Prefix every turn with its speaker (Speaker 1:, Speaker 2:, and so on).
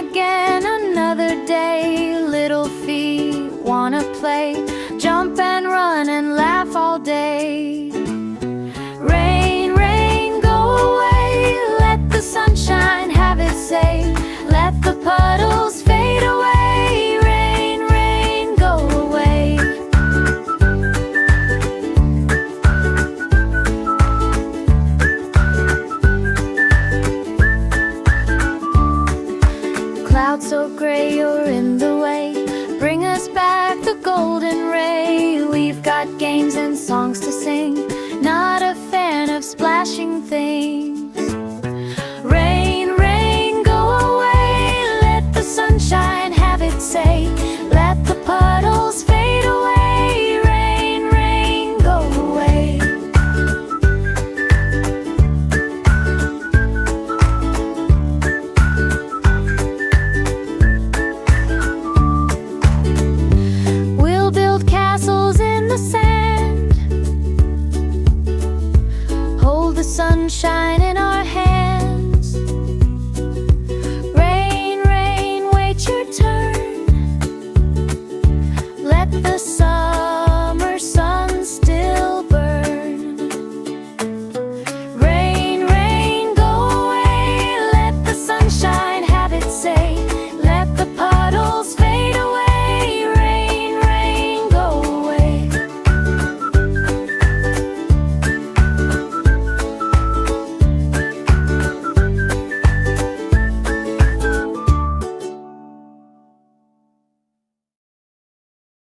Speaker 1: again, another day. Little feet wanna play, jump and run and laugh all day. Rain, rain, go away, let the sunshine have its say. Let the puddles fade away. Rain, rain, go away. Clouds so gray, you're in the way. Bring us back the golden ray. We've got games and songs to sing, not a fan of splashing things.